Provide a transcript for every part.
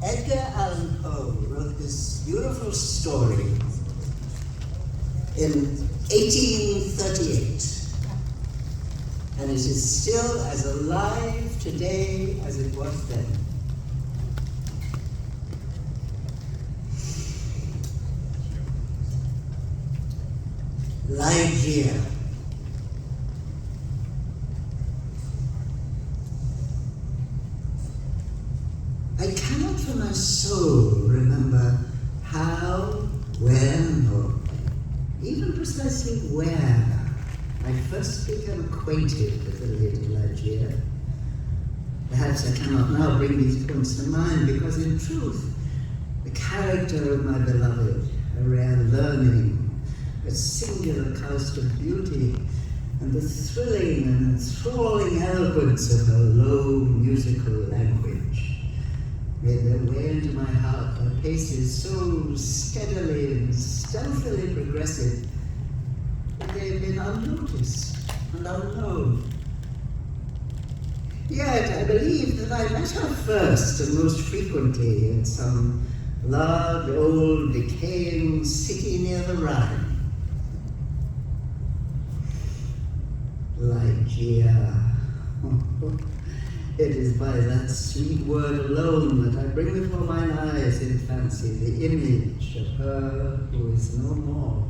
Edgar Allan Poe wrote this beautiful story in 1838, and it is still as alive today as it was then. Ligeia. I cannot for my soul remember how, when, or even precisely where I first became acquainted with the Lady Ligeia. Perhaps I cannot now bring these points to mind, because in truth, the character of my beloved, her rare learning, her singular cast of beauty, and the thrilling and enthralling eloquence of her low musical language made their way into my heart by paces so steadily and stealthily progressive that they have been unnoticed and unknown. Yet I believe that I met her first and most frequently in some large, old, decaying city near the Rhine. Ligeia. It is by that sweet word alone that I bring before mine eyes in fancy the image of her who is no more,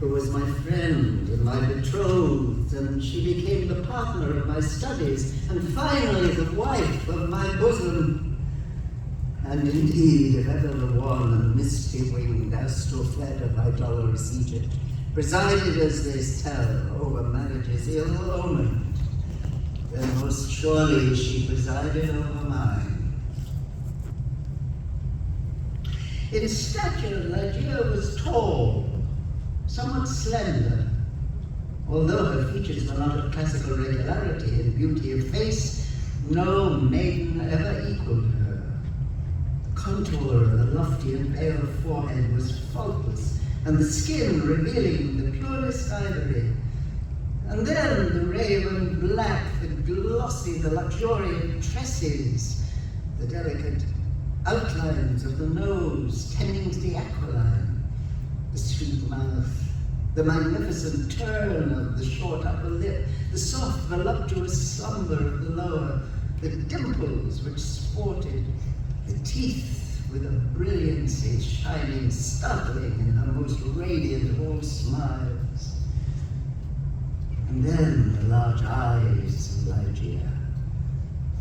who was my friend and my betrothed, and she became the partner of my studies, and finally the wife of my bosom. And indeed, if ever the wan and misty-winged Astor fled of idolatrous Egypt, presided, as they tell, over marriages ill-omened, then most surely she presided over mine. In stature, Ligeia was tall, somewhat slender, although her features were not of classical regularity and beauty of face. No maiden ever equaled her. The contour of the lofty and pale forehead was faultless, and the skin revealing the purest ivory. And then the raven black, the glossy, the luxuriant tresses, the delicate outlines of the nose tending to the aquiline, the sweet mouth, the magnificent turn of the short upper lip, the soft, voluptuous slumber of the lower, the dimples which sported, the teeth with a brilliancy shining startling in her most radiant of all smiles. And then the large eyes of Ligeia.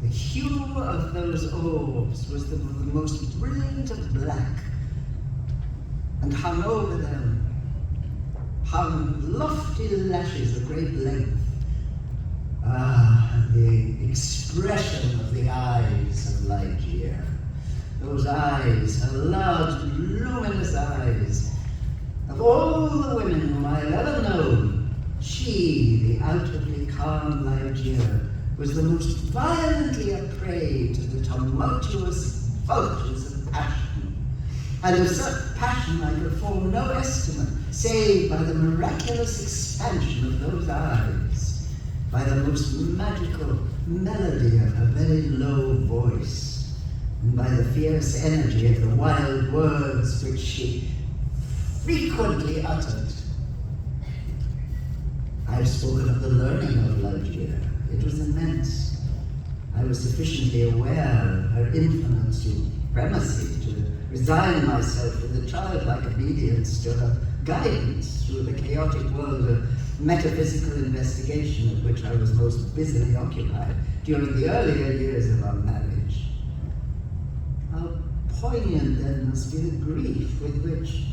The hue of those orbs was the most brilliant of black, and hung over them hung lofty lashes of great length. Ah, the expression of the eyes of Ligeia. Those eyes, her large, luminous eyes. Of all the women whom I have ever known, she, the outwardly calm Ligeia, was the most violently a prey to the tumultuous vultures of passion. And of such passion I could form no estimate, save by the miraculous expansion of those eyes, by the most magical melody of her very low voice, and by the fierce energy of the wild words which she frequently uttered. I have spoken of the learning of Ligeia. It was immense. I was sufficiently aware of her infinite supremacy to resign myself with a childlike obedience to her guidance through the chaotic world of metaphysical investigation of which I was most busily occupied during the earlier years of our marriage. How poignant then must be the grief with which,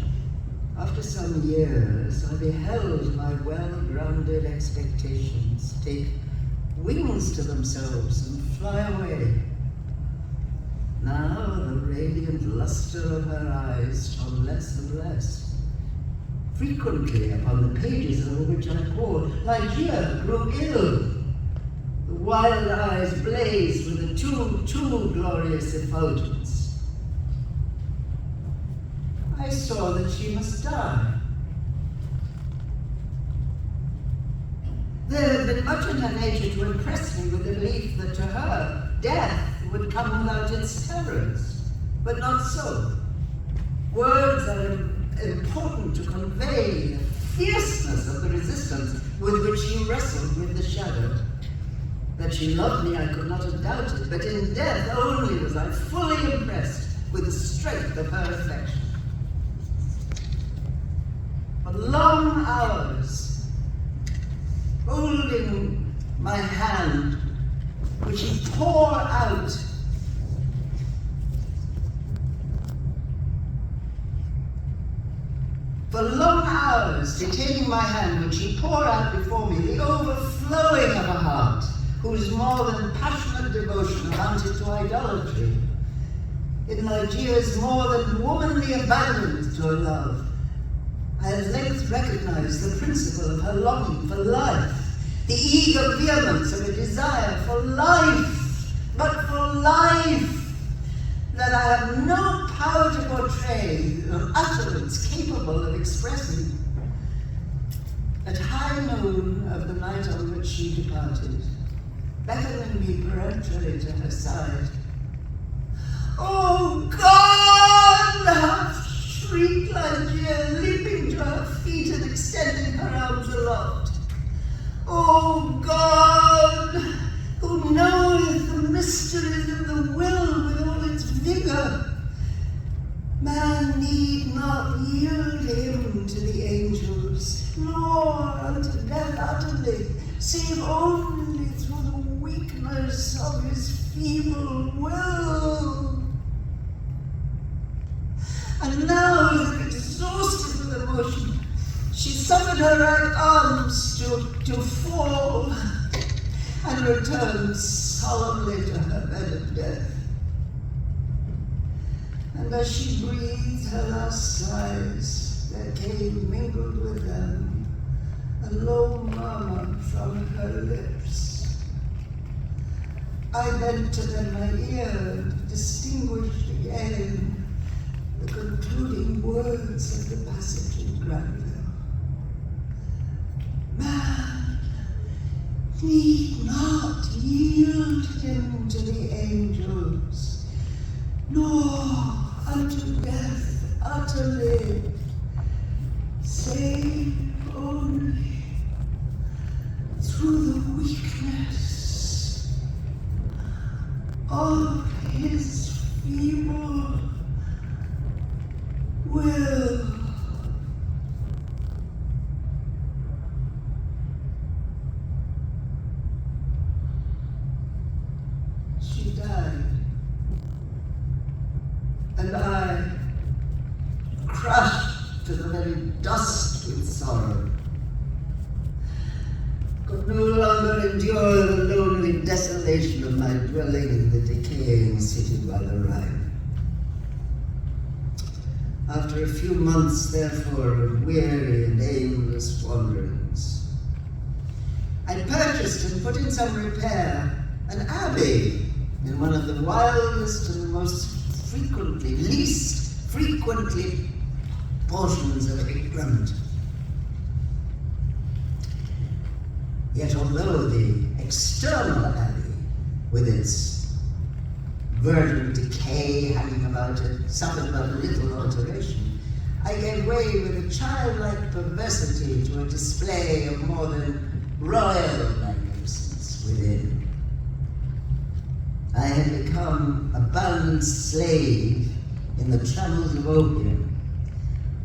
after some years, I beheld my well-grounded expectations take wings to themselves and fly away. Now the radiant luster of her eyes shone less and less. Frequently upon the pages over which I pored, Ligeia grew ill. The wild eyes blazed with a too glorious effulgence. I saw that she must die. There had been much in her nature to impress me with the belief that to her, death would come without its terrors. But not so. Words are important to convey the fierceness of the resistance with which she wrestled with the shadow. That she loved me I could not have doubted, but in death only was I fully impressed with the strength of her affection. For long hours, holding my hand, would she pour out For long hours, detaining my hand, would she pour out before me the overflowing of a heart whose more than passionate devotion amounted to idolatry. In Ligeia's more than womanly abandon to her love, I at length recognized the principle of her longing for life, the eager vehemence of a desire for life, but for life, that I have no power to portray, an utterance capable of expressing. At high noon of the night on which she departed, beckoning me peremptorily to her side, "Oh God!" half shrieked Ligeia, leaping to her feet and extending her arms aloft. "Oh God, who knoweth the mysteries of the will with all its vigor, man need not yield him to the angels, nor unto death utterly, save only through the weakness of his feeble will." And now, as if exhausted with emotion, she suffered her right arms to fall and returned solemnly to her bed of death. And as she breathed her last sighs, there came mingled with them a low murmur from her lips. I bent to them my ear and distinguished again the concluding words of the passage in Granville. Man need not yield him to the angels, nor unto death utterly, save only through the weakness of his feeble will. She died, and I, crushed to the very dust with sorrow, could no longer endure the lonely desolation of my dwelling in the decaying city by the Rhine. After a few months, therefore, of weary and aimless wanderings, I purchased and put in some repair an abbey in one of the wildest and least frequently portions of England. Yet although the external abbey, with its verdant decay hanging about it, suffered but little alteration, I gave way with a childlike perversity to a display of more than royal magnificence within. I had become a bound slave in the travels of opium.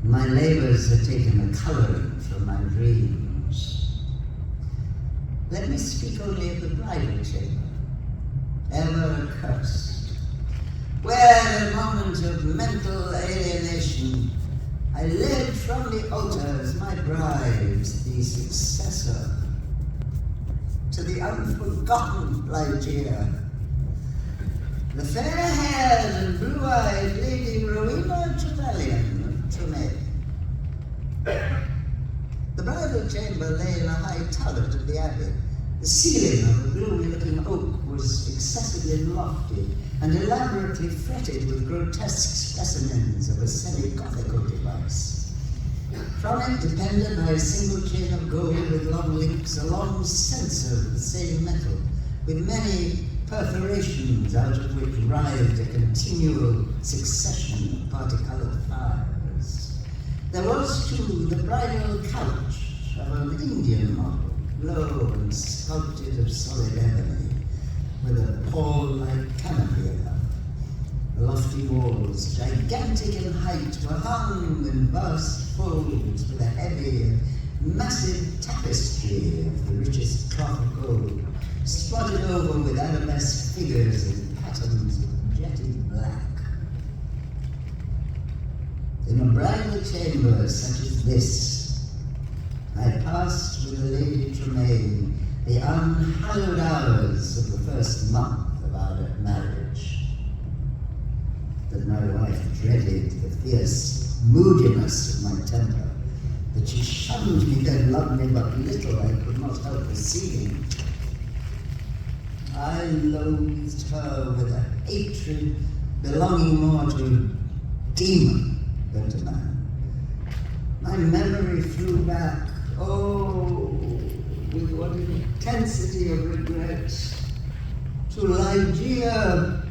My labors had taken a coloring from my dreams. Let me speak only of the bridal chamber, ever accursed, where in a moment of mental alienation I led from the altar as my bride the successor to the unforgotten Ligeia, the fair-haired and blue-eyed Lady Rowena Trevanion of Toony. The bridal chamber lay in a high turret of the abbey. The ceiling of a gloomy-looking oak was excessively lofty and elaborately fretted with grotesque specimens of a semi-Gothical device. From it depended by a single chain of gold with long links a long censer of the same metal, with many perforations out of which writhed a continual succession of parti-colored fires. There was, too, the bridal couch of an Indian model, low and sculpted of solid ebony, with a pall-like canopy above. The lofty walls, gigantic in height, were hung in vast folds with a heavy and massive tapestry of the richest cloth of gold, spotted over with arabesque figures and patterns of jetted black. In a bridal chamber such as this, I passed with the Lady Trevanion the unhallowed hours of the first month of our marriage. That my wife dreaded the fierce moodiness of my temper, that she shunned me and loved me but little, I could not help perceiving. I loathed her with a hatred belonging more to a demon than to man. My memory flew back, with what intensity of regret, to Ligeia,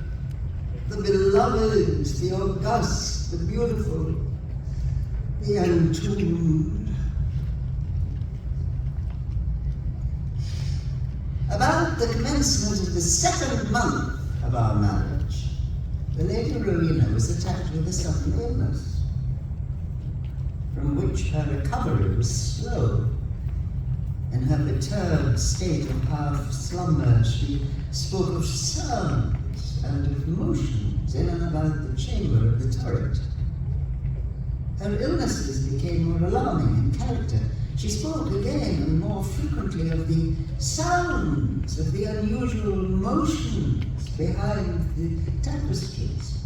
the beloved, the august, the beautiful, the entombed. About the commencement of the second month of our marriage, the Lady Rowena was attacked with a sudden illness, from which her recovery was slow. In her perturbed state of half slumber, she spoke of sounds and of motions in and about the chamber of the turret. Her illnesses became more alarming in character. She spoke again and more frequently of the sounds, of the unusual motions behind the tapestries.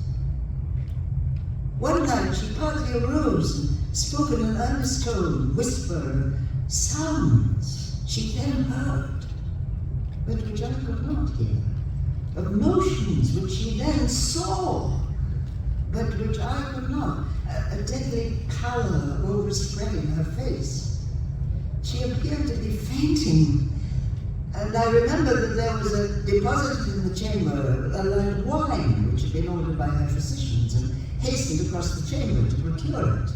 One night she partly arose and spoke in an earnest tone, whisper of sounds she then heard, but which I could not hear, of motions which she then saw, but which I could not. A deadly pallor overspreading her face. She appeared to be fainting, and I remember that there was a deposit in the chamber, a light wine which had been ordered by her physicians, and hastened across the chamber to procure it.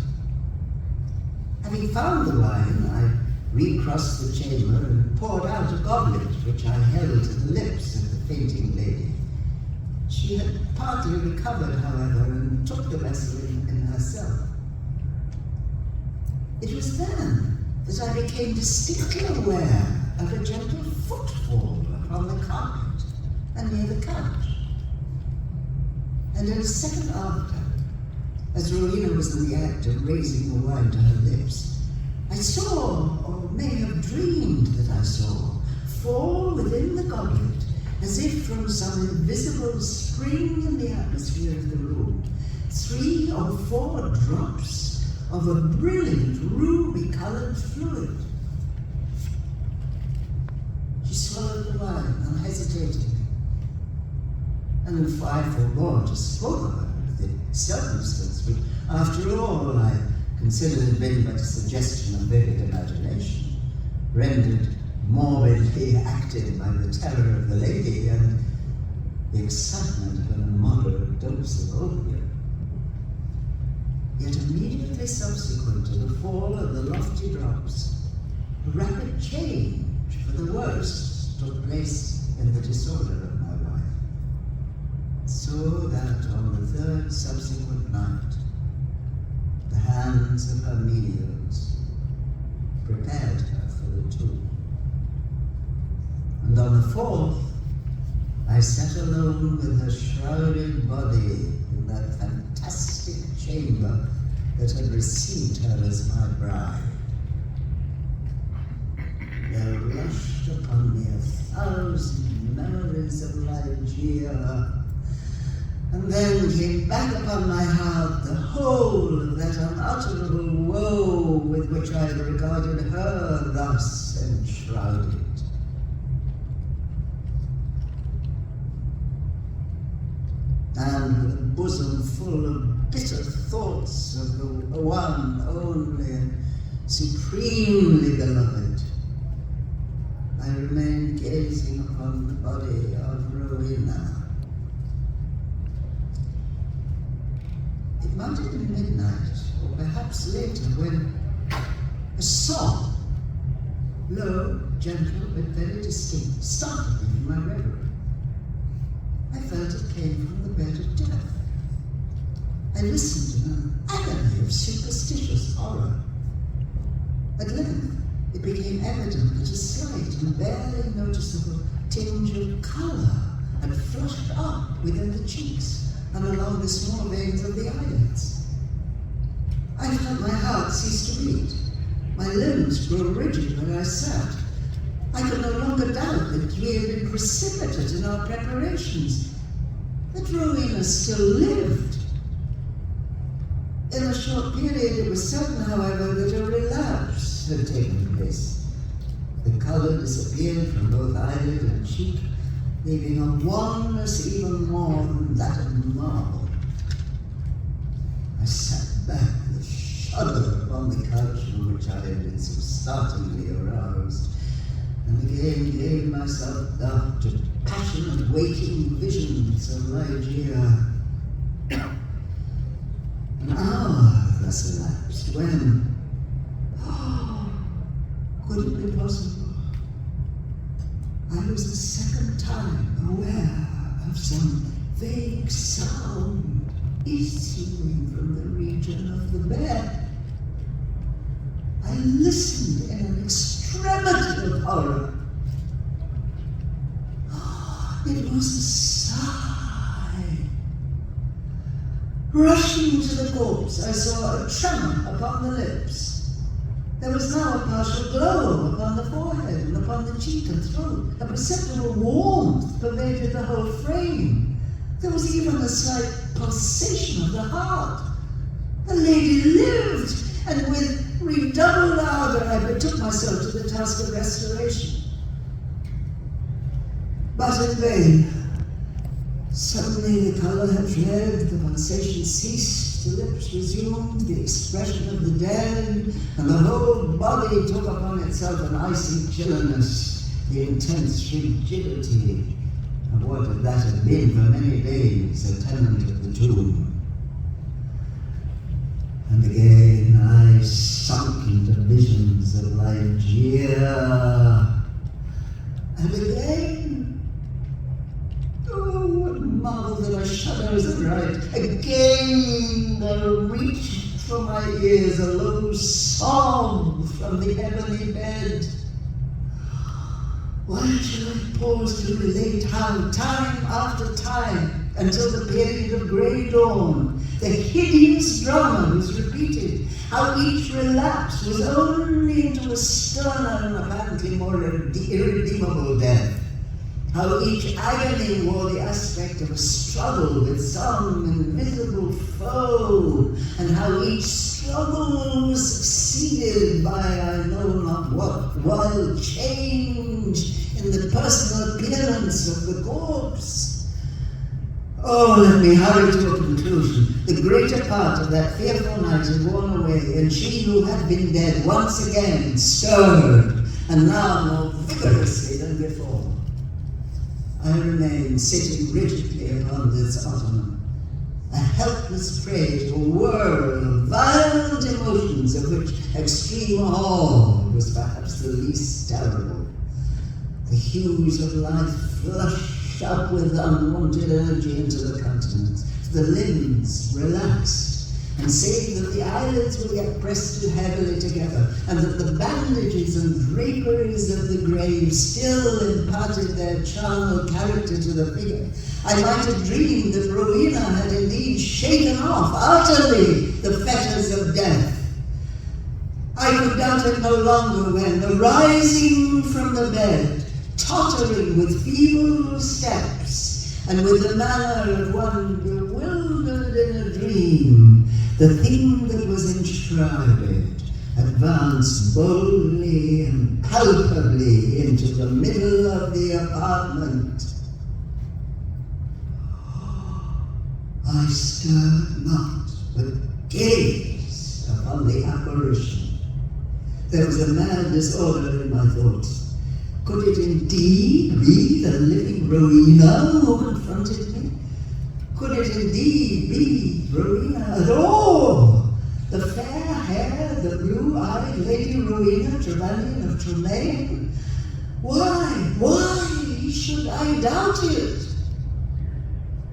Having found the wine, I recrossed the chamber and poured out a goblet which I held to the lips of the fainting lady. She had partly recovered, however, and took the vessel in herself. It was then that I became distinctly aware of a gentle footfall upon the carpet and near the couch. And in a second after, as Rowena was in the act of raising the wine to her lips, I saw, or may have dreamed that I saw, fall within the goblet, as if from some invisible spring in the atmosphere of the room, 3 or 4 drops of a brilliant ruby-colored fluid. She swallowed the wine unhesitatingly, and if I forbore to spoke of her, the circumstance which, after all, I considered had been but a suggestion of vivid imagination, rendered morbidly active by the terror of the lady and the excitement of an immoderate dose of opium. Yet immediately subsequent to the fall of the lofty drops, a rapid change for the worse took place in the disorder of my wife, so that on the 3rd subsequent night, the hands of her menials prepared her for the tomb. And on the 4th, I sat alone with her shrouded body in that fantastic chamber that had received her as my bride. There rushed upon me 1,000 memories of Ligeia, and then came back upon my heart the whole of that unutterable woe with which I had regarded her thus enshrouded. And with a bosom full of bitter thoughts of the one, only, and supremely beloved, I remained gazing upon the body of Rowena. It might have been midnight, or perhaps later, when a sob, low, gentle, but very distinct, startled me from my reverie. I felt it came from the bed of death. I listened in an agony of superstitious horror. At length, it became evident that a slight and barely noticeable tinge of colour had flushed up within the cheeks and along the small veins of the eyelids. I felt my heart cease to beat. My limbs grew rigid where I sat. I could no longer doubt that we had been precipitate in our preparations, that Rowena still lived. In a short period, it was certain, however, that a relapse had taken place. The colour disappeared from both eyelid and cheek, leaving a wanness even more than that of marble. I sat back with a shudder upon the couch from which I had been so startlingly aroused, and again gave myself up to passionate waking visions of Ligeia. An hour thus elapsed when, could it be possible? I was the second time aware of some vague sound issuing from the region of the bed. I listened in an extremity of horror. It was a sigh. Rushing to the corpse, I saw a tremor upon the lips. There was now a partial glow upon the forehead and upon the cheek and throat. A perceptible warmth pervaded the whole frame. There was even a slight pulsation of the heart. The lady lived, and with redoubled ardor I betook myself to the task of restoration. But in vain. Suddenly the colour had fled, the pulsation ceased, the lips resumed the expression of the dead, and the whole body took upon itself an icy chilliness, the intense rigidity of what that had been for many days a tenant of the tomb. And again I sunk into visions of Ligeia, and again, oh, what marvel that I shudder as I write. Again there reached from my ears a low sob from the ebony bed. Why should I pause to relate how, time after time, until the period of grey dawn, the hideous drama was repeated, how each relapse was only into a sterner and apparently more irredeemable death, how each agony wore the aspect of a struggle with some invisible foe, and how each struggle was succeeded by I know not what wild change in the personal appearance of the corpse. Oh, let me hurry to a conclusion. The greater part of that fearful night had worn away, and she who had been dead once again stirred, and now more vigorously than before. I remained sitting rigidly upon this ottoman, a helpless prey to a whirl of violent emotions, of which extreme awe was perhaps the least terrible. The hues of life flushed up with unwanted energy into the countenance. The limbs relaxed, and save that the eyelids were yet pressed too heavily together, and that the bandages and draperies of the grave still imparted their charnel character to the figure, I might have dreamed that Rowena had indeed shaken off utterly the fetters of death. I could doubt it no longer when, arising from the bed, tottering with feeble steps, and with the manner of one bewildered in a dream, the thing that was enshrouded advanced boldly and palpably into the middle of the apartment. I stirred not, but gazed upon the apparition. There was a mad disorder in my thoughts. Could it indeed be the living Rowena who confronted me? Could it indeed be Rowena at all? The fair-haired, the blue-eyed Lady Rowena Trevanion of Tremaine? Why should I doubt it?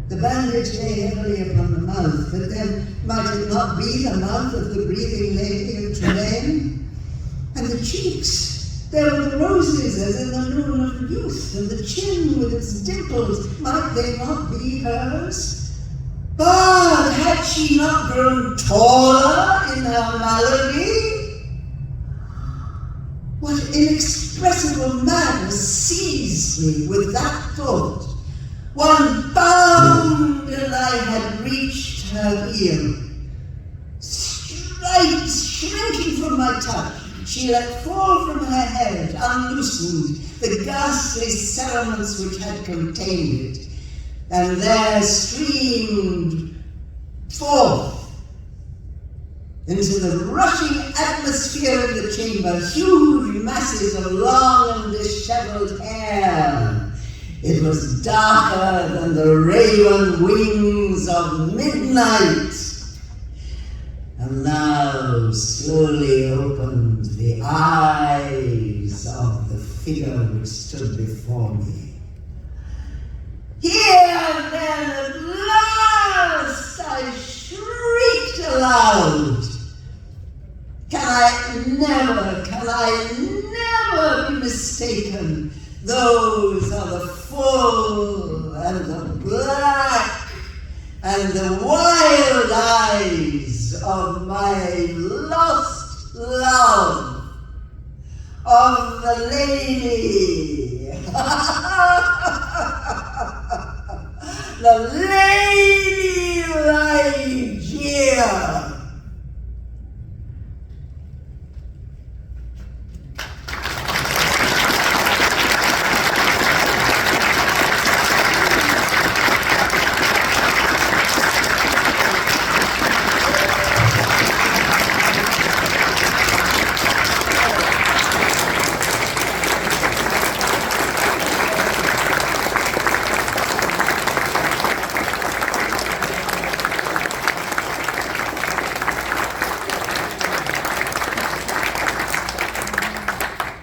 The bandage lay heavily upon the mouth, but then might it not be the mouth of the breathing Lady of Tremaine? And the cheeks, there were the roses as in the noon of youth, and the chin with its dimples, might they not be hers? But had she not grown taller in her malady? What inexpressible madness seized me with that thought? One bound and I had reached her ear. Shrinking from my touch, she let fall from her head, unloosened, the ghastly cerements which had contained it, and there streamed forth into the rushing atmosphere of the chamber huge masses of long and dishevelled hair. It was darker than the raven wings of midnight. And now slowly opened the eyes of the figure which stood before me. Here then at last I shrieked aloud. Can I never be mistaken? Those are the full and the black and the wild eyes of my lost love, of the lady, the Lady Ligeia.